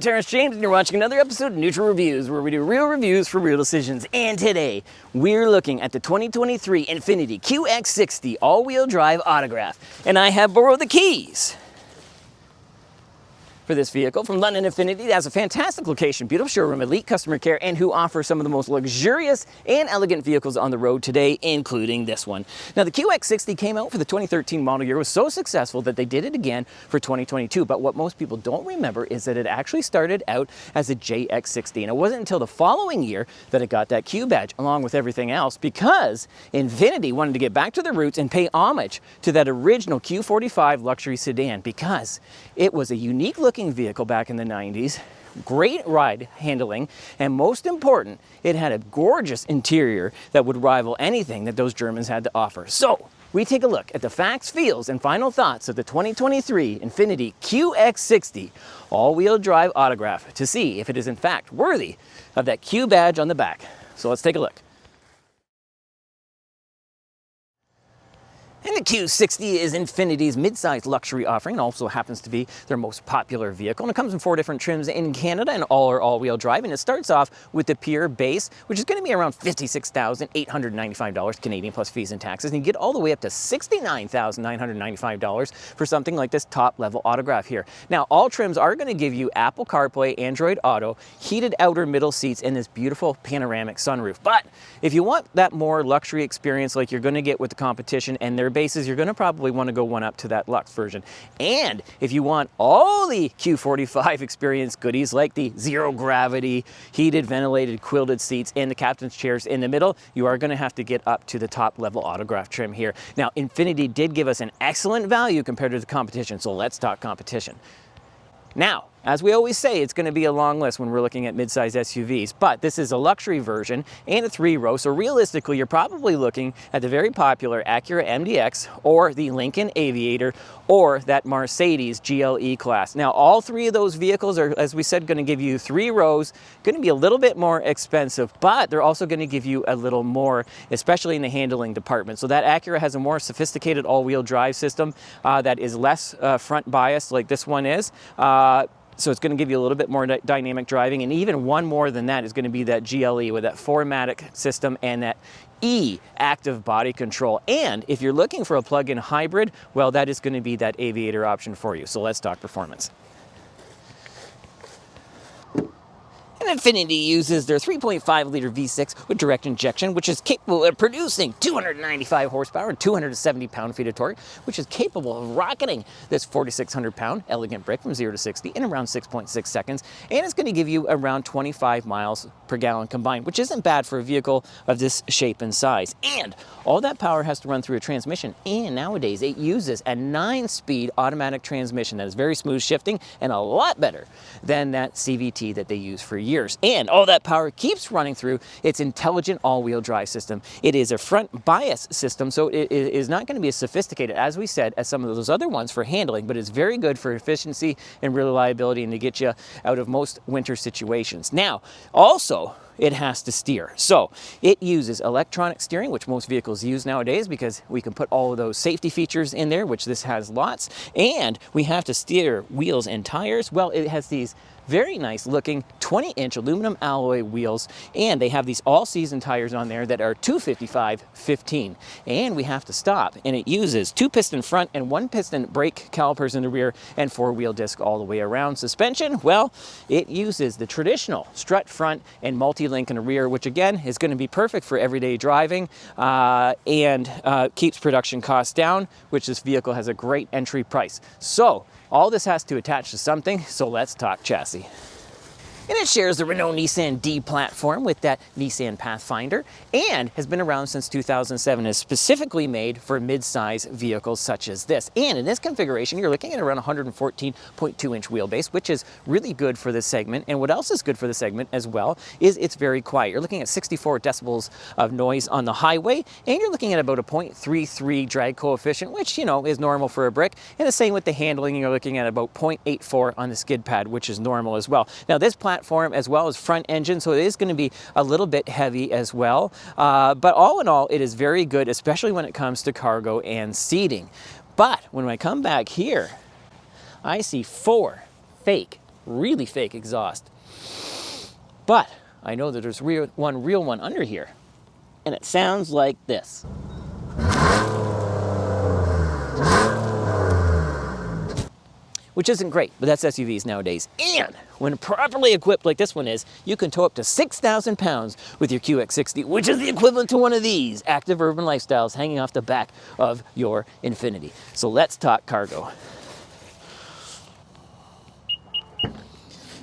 Terrence James, and you're watching another episode of Neutral Reviews, where we do real reviews for real decisions. And today, we're looking at the 2023 Infiniti QX60 all-wheel drive Autograph. And I have borrowed the keys for this vehicle from London Infiniti. It has a fantastic location, beautiful showroom, elite customer care, and who offers some of the most luxurious and elegant vehicles on the road today, including this one. Now, the QX60 came out for the 2013 model year, was so successful that they did it again for 2022. But what most people don't remember is that it actually started out as a JX60, and it wasn't until the following year that it got that Q badge, along with everything else, because Infiniti wanted to get back to their roots and pay homage to that original Q45 luxury sedan, because it was a unique looking vehicle back in the 90s, great ride handling, and most important, it had a gorgeous interior that would rival anything that those Germans had to offer. So we take a look at the facts, feels, and final thoughts of the 2023 Infiniti QX60 all-wheel drive Autograph to see if it is in fact worthy of that Q badge on the back. So let's take a look. And the Q60 is Infiniti's mid-sized luxury offering, and also happens to be their most popular vehicle. And it comes in 4 different trims in Canada, and all are all-wheel drive. And it starts off with the pure base, which is going to be around $56,895 Canadian plus fees and taxes. And you get all the way up to $69,995 for something like this top-level Autograph here. Now, all trims are going to give you Apple CarPlay, Android Auto, heated outer middle seats, and this beautiful panoramic sunroof. But if you want that more luxury experience like you're going to get with the competition and their bases, you're going to probably want to go one up to that Luxe version. And if you want all the Q45 experience goodies like the zero gravity, heated, ventilated, quilted seats, and the captain's chairs in the middle, you are going to have to get up to the top level Autograph trim here. Now, Infiniti did give us an excellent value compared to the competition, so let's talk competition. Now, as we always say, it's going to be a long list when we're looking at mid-size SUVs, but this is a luxury version and a 3-row, so realistically, you're probably looking at the very popular Acura MDX or the Lincoln Aviator or that Mercedes GLE class. Now, all 3 of those vehicles are, as we said, going to give you 3 rows, going to be a little bit more expensive, but they're also going to give you a little more, especially in the handling department. So that Acura has a more sophisticated all-wheel drive system that is less front biased like this one is. So it's going to give you a little bit more dynamic driving, and even one more than that is going to be that GLE with that 4MATIC system and that E active body control. And if you're looking for a plug-in hybrid, well, that is going to be that Aviator option for you. So let's talk performance. And Infiniti uses their 3.5-liter V6 with direct injection, which is capable of producing 295 horsepower and 270 pound-feet of torque, which is capable of rocketing this 4,600-pound elegant brick from 0 to 60 in around 6.6 seconds. And it's going to give you around 25 miles per gallon combined, which isn't bad for a vehicle of this shape and size. And all that power has to run through a transmission, and nowadays it uses a 9-speed automatic transmission that is very smooth shifting and a lot better than that CVT that they use for years. And all that power keeps running through its intelligent all-wheel drive system. It is a front bias system, so it is not going to be as sophisticated, as we said, as some of those other ones for handling, but it's very good for efficiency and reliability and to get you out of most winter situations. Now, also, it has to steer. So it uses electronic steering, which most vehicles use nowadays because we can put all of those safety features in there, which this has lots. And we have to steer wheels and tires. Well, it has these very nice looking 20-inch aluminum alloy wheels, and they have these all-season tires on there that are 255/15. And we have to stop, and it uses 2 piston front and 1 piston brake calipers in the rear and 4-wheel disc all the way around. Suspension, well, it uses the traditional strut front and multi-link in the rear, which again is going to be perfect for everyday driving and keeps production costs down, which this vehicle has a great entry price. So all this has to attach to something, so let's talk chassis. And it shares the Renault Nissan D platform with that Nissan Pathfinder, and has been around since 2007, is specifically made for mid-size vehicles such as this. And in this configuration, you're looking at around 114.2-inch wheelbase, which is really good for this segment. And what else is good for the segment as well is it's very quiet. You're looking at 64 decibels of noise on the highway, and you're looking at about a 0.33 drag coefficient, which, you know, is normal for a brick. And the same with the handling, you're looking at about 0.84 on the skid pad, which is normal as well. Now, this platform as well as front engine, so it is going to be a little bit heavy as well. But all in all, it is very good, especially when it comes to cargo and seating. But when I come back here, I see 4 fake really fake exhaust. But I know that there's one real one under here, and it sounds like this. Which isn't great, but that's SUVs nowadays. And when properly equipped like this one is, you can tow up to 6,000 pounds with your QX60, which is the equivalent to one of these active urban lifestyles hanging off the back of your Infiniti. So let's talk cargo.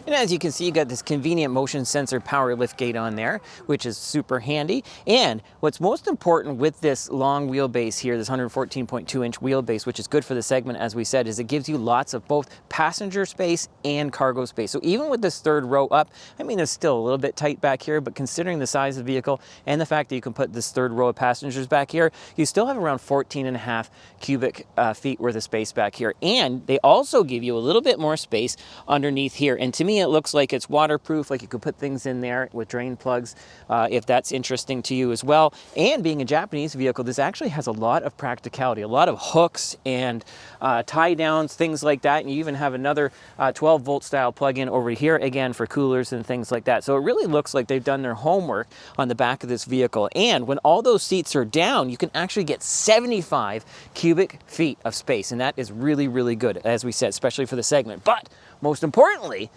And as you can see, you got this convenient motion sensor power lift gate on there, which is super handy. And what's most important with this long wheelbase here, this 114.2-inch wheelbase, which is good for the segment, as we said, is it gives you lots of both passenger space and cargo space. So even with this third row up, I mean, it's still a little bit tight back here, but considering the size of the vehicle and the fact that you can put this third row of passengers back here, you still have around 14.5 cubic feet worth of space back here. And they also give you a little bit more space underneath here. And to me, it looks like it's waterproof, like you could put things in there with drain plugs if that's interesting to you as well. And being a Japanese vehicle, this actually has a lot of practicality, a lot of hooks and tie downs, things like that. And you even have another 12-volt style plug-in over here, again, for coolers and things like that. So it really looks like they've done their homework on the back of this vehicle. And when all those seats are down, you can actually get 75 cubic feet of space. And that is really, really good, as we said, especially for the segment. But most importantly,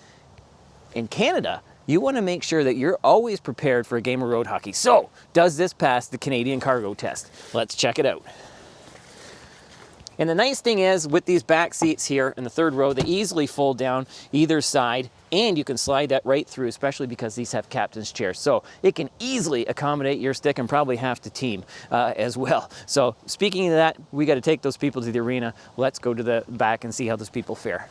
in Canada, you want to make sure that you're always prepared for a game of road hockey. So, does this pass the Canadian cargo test? Let's check it out. And the nice thing is, with these back seats here in the third row, they easily fold down either side, and you can slide that right through, especially because these have captain's chairs. So it can easily accommodate your stick and probably half the team as well. So speaking of that, we got to take those people to the arena. Let's go to the back and see how those people fare.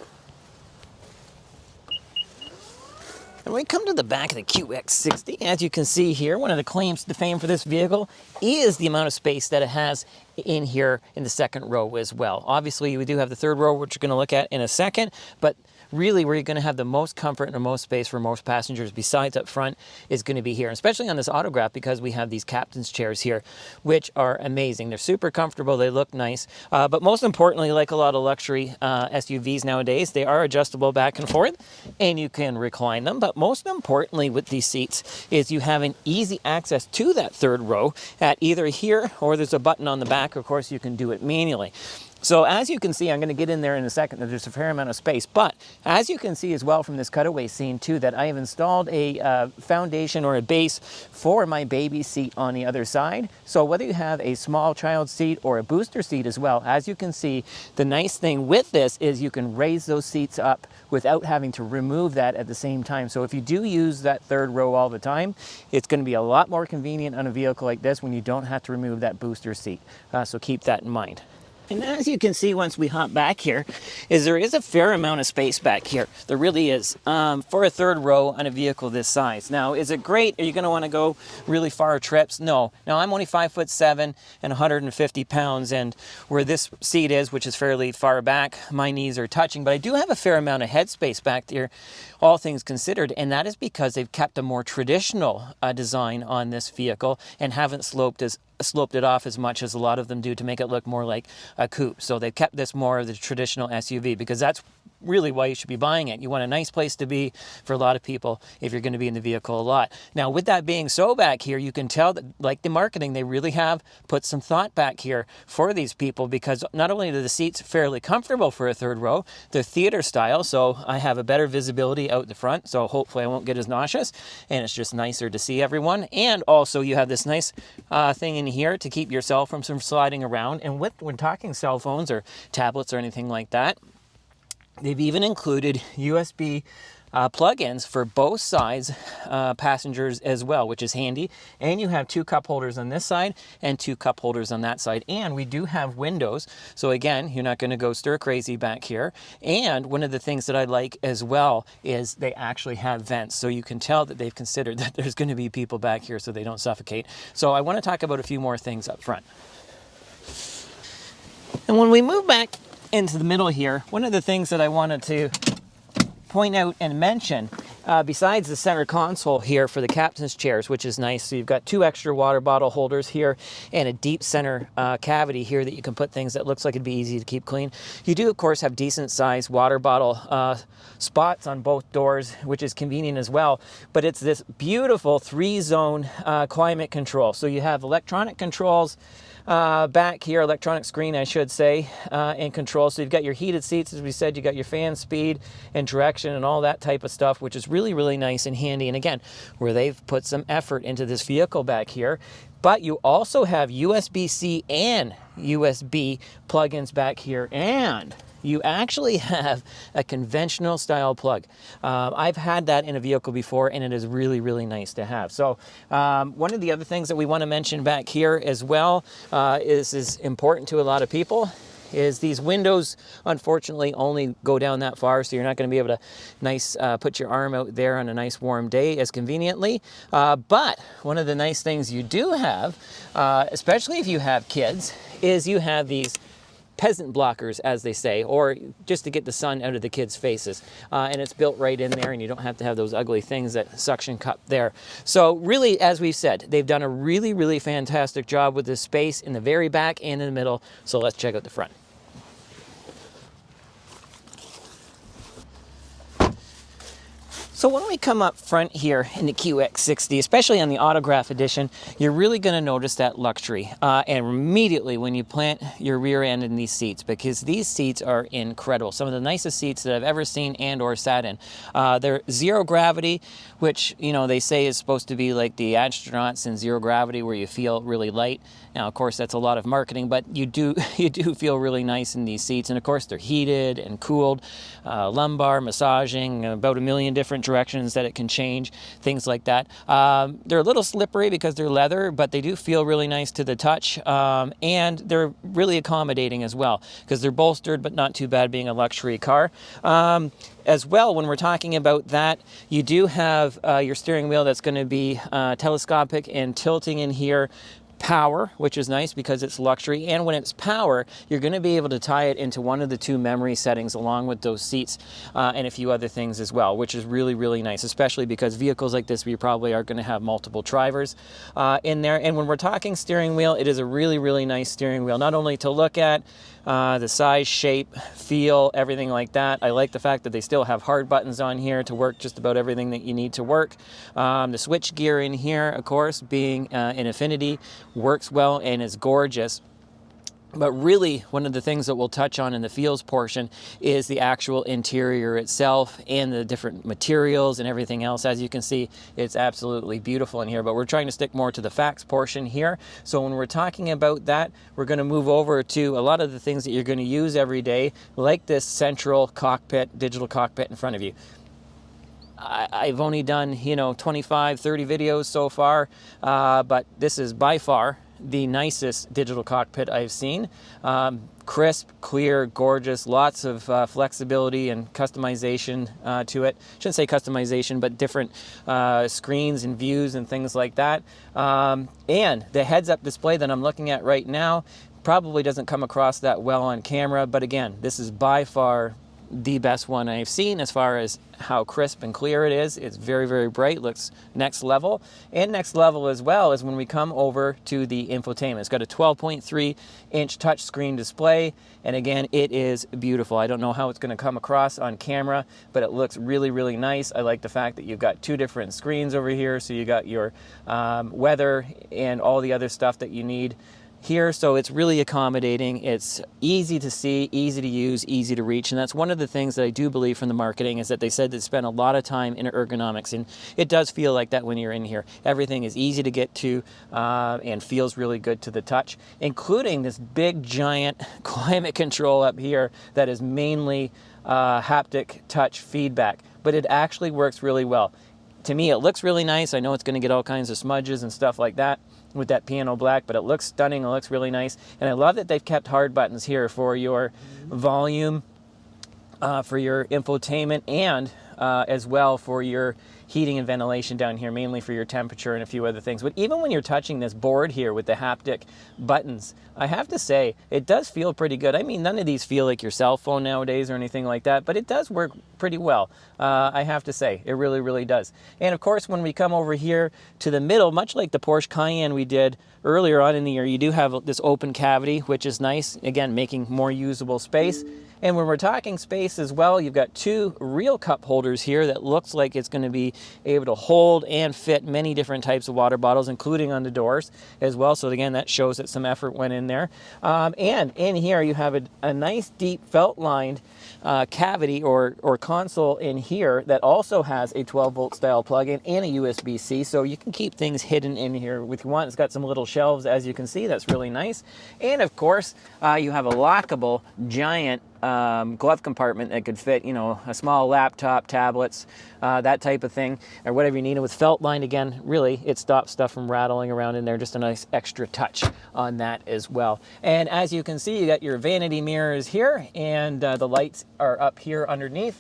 And when we come to the back of the QX60, as you can see here, one of the claims to fame for this vehicle is the amount of space that it has in here in the second row as well. Obviously, we do have the third row, which we're going to look at in a second, but really where you're going to have the most comfort and the most space for most passengers besides up front is going to be here, especially on this Autograph, because we have these captain's chairs here, which are amazing. They're super comfortable, they look nice, but most importantly, like a lot of luxury SUVs nowadays, they are adjustable back and forth, and you can recline them. But most importantly with these seats is you have an easy access to that third row at either here, or there's a button on the back. Of course, you can do it manually. So as you can see, I'm going to get in there in a second, there's a fair amount of space, but as you can see as well from this cutaway scene too, that I have installed a foundation or a base for my baby seat on the other side. So whether you have a small child seat or a booster seat as well, as you can see, the nice thing with this is you can raise those seats up without having to remove that at the same time. So if you do use that third row all the time, it's going to be a lot more convenient on a vehicle like this when you don't have to remove that booster seat. So keep that in mind. And as you can see, once we hop back here, there is a fair amount of space back here. There really is, for a third row on a vehicle this size. Now, is it great? Are you going to want to go really far trips? No. Now, I'm only 5'7" and 150 pounds, and where this seat is, which is fairly far back, my knees are touching, but I do have a fair amount of headspace back there, all things considered, and that is because they've kept a more traditional design on this vehicle and haven't sloped it off as much as a lot of them do to make it look more like a coupe. So they've kept this more of the traditional SUV, because that's really why you should be buying it. You want a nice place to be for a lot of people if you're going to be in the vehicle a lot. Now, with that being so, back here, you can tell that, like the marketing, they really have put some thought back here for these people, because not only are the seats fairly comfortable for a third row, they're theater style, so I have a better visibility out the front, so hopefully I won't get as nauseous, and it's just nicer to see everyone. And also you have this nice thing in here to keep your cell from sliding around. And when talking cell phones or tablets or anything like that, they've even included USB plug-ins for both sides passengers as well, which is handy. And you have two cup holders on this side and two cup holders on that side. And we do have windows, so again, you're not going to go stir crazy back here. And one of the things that I like as well is they actually have vents, so you can tell that they've considered that there's going to be people back here so they don't suffocate. So I want to talk about a few more things up front. And when we move back into the middle here, one of the things that I wanted to point out and mention besides the center console here for the captain's chairs, which is nice. So you've got 2 extra water bottle holders here and a deep center cavity here that you can put things that looks like it'd be easy to keep clean. You do, of course, have decent sized water bottle spots on both doors, which is convenient as well. But it's this beautiful 3-zone climate control. So you have electronic controls back here, electronic screen, I should say, and control. So you've got your heated seats, as we said, you got your fan speed and direction and all that type of stuff, which is really, really nice and handy. And again, where they've put some effort into this vehicle back here. But you also have USB-C and USB plugins back here, and you actually have a conventional style plug. I've had that in a vehicle before, and it is really, really nice to have. So one of the other things that we want to mention back here as well is important to a lot of people, is these windows unfortunately only go down that far, so you're not going to be able to put your arm out there on a nice warm day as conveniently. But one of the nice things you do have, especially if you have kids, is you have these peasant blockers, as they say, or just to get the sun out of the kids' faces. And it's built right in there, and you don't have to have those ugly things that suction cup there. So really, as we've said, they've done a really, really fantastic job with this space in the very back and in the middle. So let's check out the front. So when we come up front here in the QX60, especially on the Autograph Edition, you're really going to notice that luxury. And immediately when you plant your rear end in these seats, because these seats are incredible. Some of the nicest seats that I've ever seen and or sat in. They're zero gravity, which, you know, they say is supposed to be like the astronauts in zero gravity, where you feel really light. Now, of course, that's a lot of marketing, but you do feel really nice in these seats. And of course, they're heated and cooled, lumbar massaging, about a million different directions that it can change, things like that. They're a little slippery because they're leather, but they do feel really nice to the touch. And they're really accommodating as well, because they're bolstered, but not too bad being a luxury car. As well, when we're talking about that, you do have your steering wheel that's going to be telescopic and tilting in here. Power, which is nice because it's luxury, and when it's power, you're going to be able to tie it into one of the 2 memory settings along with those seats and a few other things as well, which is really, really nice, especially because vehicles like this, we probably are going to have multiple drivers in there. And when we're talking steering wheel, it is a really, really nice steering wheel, not only to look at, the size, shape, feel, everything like that. I like the fact that they still have hard buttons on here to work just about everything that you need to work. The switch gear in here, of course, being an Infiniti, works well and is gorgeous. But really, one of the things that we'll touch on in the feels portion is the actual interior itself and the different materials and everything else. As you can see, it's absolutely beautiful in here, but we're trying to stick more to the facts portion here. So when we're talking about that, we're going to move over to a lot of the things that you're going to use every day, like this central cockpit, digital cockpit in front of you. I've only done, 25, 30 videos so far, but this is by far the nicest digital cockpit I've seen. Crisp, clear, gorgeous, lots of flexibility and customization to it. Shouldn't say customization, but different screens and views and things like that. And the heads-up display that I'm looking at right now probably doesn't come across that well on camera, but again, this is by far the best one I've seen as far as how crisp and clear it is. It's very, very bright, looks next level. And next level as well is when we come over to the infotainment. It's got a 12.3-inch touchscreen display, and again, it is beautiful. I don't know how it's going to come across on camera, but it looks really, really nice. I like the fact that you've got 2 different screens over here, so you got your weather and all the other stuff that you need here, so it's really accommodating. It's easy to see, easy to use, easy to reach, and that's one of the things that I do believe from the marketing, is that they said they spent a lot of time in ergonomics, and it does feel like that when you're in here. Everything is easy to get to and feels really good to the touch, including this big giant climate control up here that is mainly haptic touch feedback, but it actually works really well. To me, it looks really nice. I know it's going to get all kinds of smudges and stuff like that with that piano black, but it looks stunning. It looks really nice. And I love that they've kept hard buttons here for your volume, for your infotainment, and as well for your heating and ventilation down here, mainly for your temperature and a few other things. But even when you're touching this board here with the haptic buttons, I have to say, it does feel pretty good. I mean, none of these feel like your cell phone nowadays or anything like that, but it does work pretty well. I have to say, it really, really does. And of course, when we come over here to the middle, much like the Porsche Cayenne we did earlier on in the year, you do have this open cavity, which is nice. Again, making more usable space. And when we're talking space as well, you've got two real cup holders here that looks like it's going to be able to hold and fit many different types of water bottles, including on the doors as well. So again, that shows that some effort went in there. And in here, you have a nice deep felt-lined cavity or console in here that also has a 12-volt style plug-in and a USB-C, so you can keep things hidden in here if you want. It's got some little shelves, as you can see. That's really nice. And of course, you have a lockable giant glove compartment that could fit, you know, a small laptop, tablets, that type of thing, or whatever you need. And with felt lined, again, really, it stops stuff from rattling around in there. Just a nice extra touch on that as well. And as you can see, you got your vanity mirrors here, and the lights are up here underneath.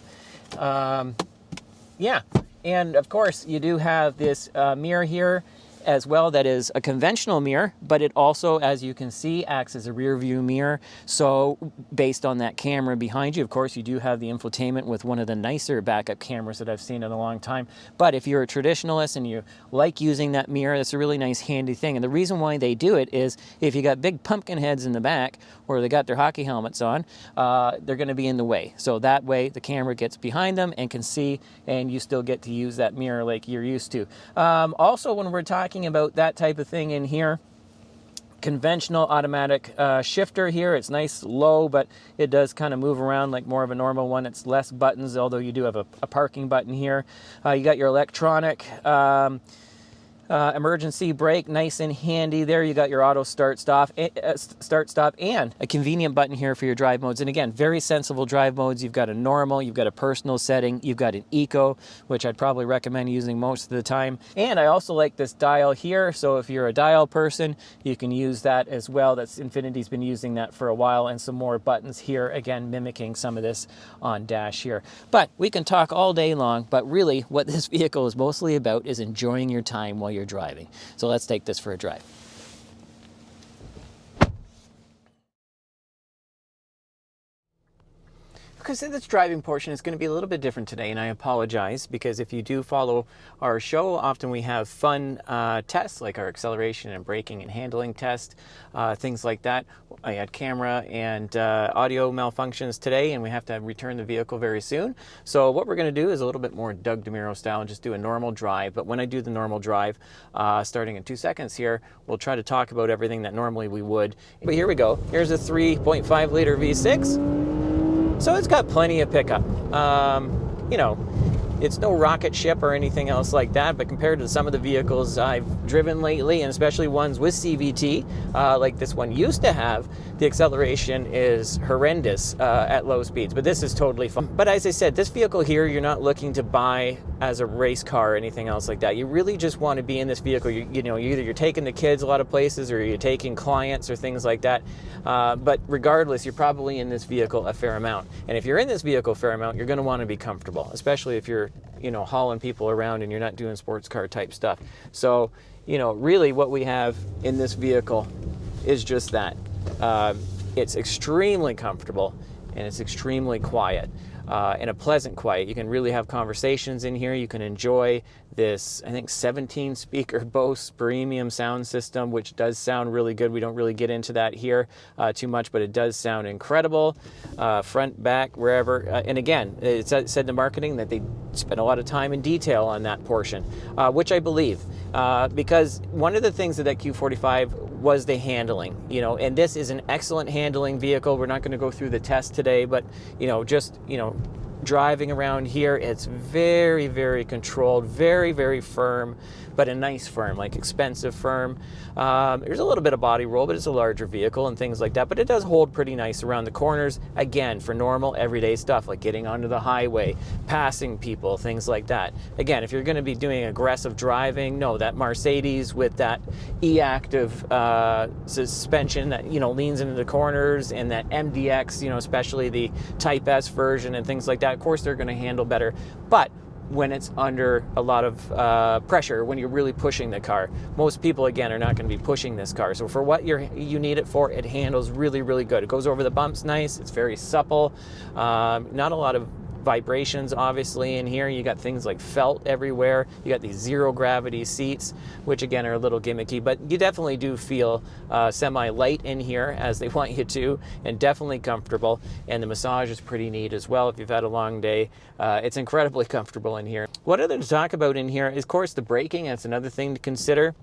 Yeah, and of course, you do have this mirror here as well that is a conventional mirror, but it also, as you can see, acts as a rear view mirror. So based on that camera behind you, of course, you do have the infotainment with one of the nicer backup cameras that I've seen in a long time. But if you're a traditionalist and you like using that mirror, that's a really nice handy thing. And the reason why they do it is if you got big pumpkin heads in the back, or they got their hockey helmets on, they're going to be in the way. So that way the camera gets behind them and can see, and you still get to use that mirror like you're used to. Also, when we're talking about that type of thing in here, conventional automatic shifter here. It's nice low, but it does kind of move around like more of a normal one. It's less buttons, although you do have a parking button here. You got your electronic emergency brake, nice and handy there. You got your auto start stop, and a convenient button here for your drive modes. And again, very sensible drive modes. You've got a normal, you've got a personal setting, you've got an eco, which I'd probably recommend using most of the time. And I also like this dial here. So if you're a dial person, you can use that as well. That's Infiniti's been using that for a while, and some more buttons here, again, mimicking some of this on dash here. But we can talk all day long, but really what this vehicle is mostly about is enjoying your time while you're driving. So let's take this for a drive. Because this driving portion is going to be a little bit different today, and I apologize, because if you do follow our show, often we have fun tests like our acceleration and braking and handling test, things like that. I had camera and audio malfunctions today, and we have to return the vehicle very soon. So what we're going to do is a little bit more Doug DeMuro style and just do a normal drive. But when I do the normal drive, starting in 2 seconds here, we'll try to talk about everything that normally we would. But here we go. Here's a 3.5 liter V6. So it's got plenty of pickup. You know, it's no rocket ship or anything else like that, but compared to some of the vehicles I've driven lately, and especially ones with CVT, like this one used to have, the acceleration is horrendous at low speeds, but this is totally fun. But as I said, this vehicle here, you're not looking to buy as a race car or anything else like that. You really just want to be in this vehicle. You know, either you're taking the kids a lot of places, or you're taking clients or things like that. But regardless, you're probably in this vehicle a fair amount. And if you're in this vehicle a fair amount, you're going to want to be comfortable, especially if you're, you know, hauling people around and you're not doing sports car type stuff. So, you know, really what we have in this vehicle is just that. It's extremely comfortable, and it's extremely quiet, and a pleasant quiet. You can really have conversations in here. You can enjoy this, I think, 17 speaker Bose premium sound system, which does sound really good. We don't really get into that here too much, but it does sound incredible. Front, back, wherever. And again, it said in the marketing that they spent a lot of time and detail on that portion, which I believe, because one of the things of that Q45 was the handling, you know, and this is an excellent handling vehicle. We're not going to go through the test today, but, you know, just, you know, driving around here, it's very, very controlled, very, very firm, but a nice firm, like expensive firm. There's a little bit of body roll, but it's a larger vehicle and things like that, but it does hold pretty nice around the corners, again, for normal everyday stuff like getting onto the highway, passing people, things like that. Again, if you're going to be doing aggressive driving, no, that Mercedes with that e-active suspension that, you know, leans into the corners, and that MDX, you know, especially the Type S version and things like that, Of course, they're going to handle better, but when it's under a lot of pressure, when you're really pushing the car. Most people, again, are not going to be pushing this car. So for what you need it for, it handles really, really good. It goes over the bumps nice. It's very supple. Not a lot of vibrations, obviously, in here. You got things like felt everywhere. You got these zero gravity seats, which again are a little gimmicky, but you definitely do feel semi-light in here, as they want you to, and definitely comfortable. And the massage is pretty neat as well. If you've had a long day, it's incredibly comfortable in here. What other to talk about in here is, of course, the braking. That's another thing to consider.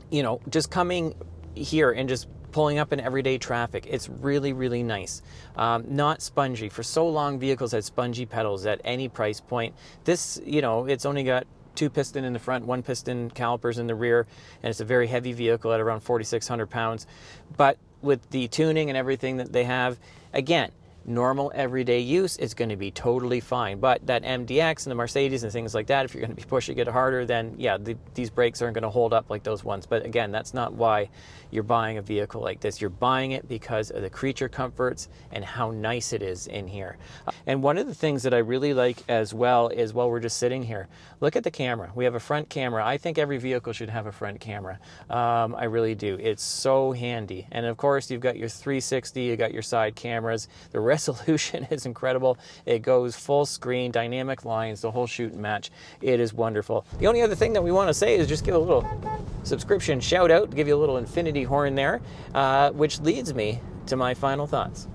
You know, just coming here and just pulling up in everyday traffic, it's really, really nice. Not spongy. For so long, vehicles had spongy pedals at any price point. This, you know, it's only got 2 piston in the front, 1 piston calipers in the rear, and it's a very heavy vehicle at around 4,600 pounds. But with the tuning and everything that they have, again, normal everyday use is going to be totally fine. But that MDX and the Mercedes and things like that, if you're going to be pushing it harder, then yeah, these brakes aren't going to hold up like those ones. But again, that's not why you're buying a vehicle like this. You're buying it because of the creature comforts and how nice it is in here. And one of the things that I really like as well is, while we're just sitting here, look at the camera. We have a front camera. I think every vehicle should have a front camera. I really do. It's so handy. And of course, you've got your 360, you got your side cameras. The resolution is incredible. It goes full screen, dynamic lines, the whole shoot and match. It is wonderful. The only other thing that we want to say is just give a little subscription shout out, give you a little Infiniti horn there, which leads me to my final thoughts.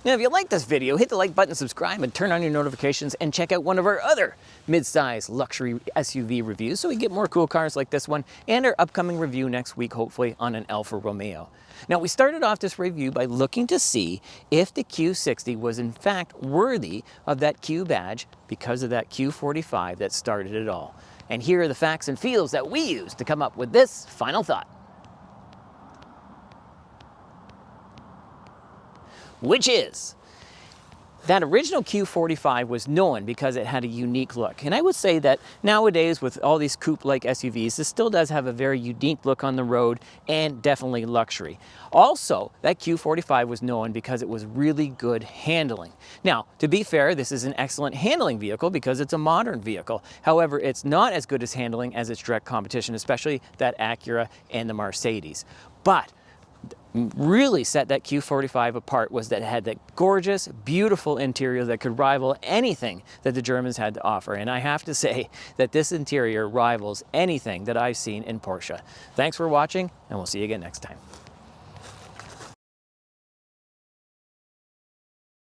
Now, if you like this video, hit the like button, subscribe, and turn on your notifications, and check out one of our other mid-size luxury SUV reviews so we get more cool cars like this one, and our upcoming review next week, hopefully, on an Alfa Romeo. Now, we started off this review by looking to see if the Q60 was in fact worthy of that Q badge because of that Q45 that started it all. And here are the facts and feels that we used to come up with this final thought, which is that original Q45 was known because it had a unique look. And I would say that nowadays, with all these coupe-like SUVs, this still does have a very unique look on the road, and definitely luxury. Also, that Q45 was known because it was really good handling. Now, to be fair, this is an excellent handling vehicle because it's a modern vehicle. However, it's not as good as handling as its direct competition, especially that Acura and the Mercedes. But really set that Q45 apart was that it had that gorgeous, beautiful interior that could rival anything that the Germans had to offer. And I have to say that this interior rivals anything that I've seen in Porsche. Thanks for watching, and we'll see you again next time.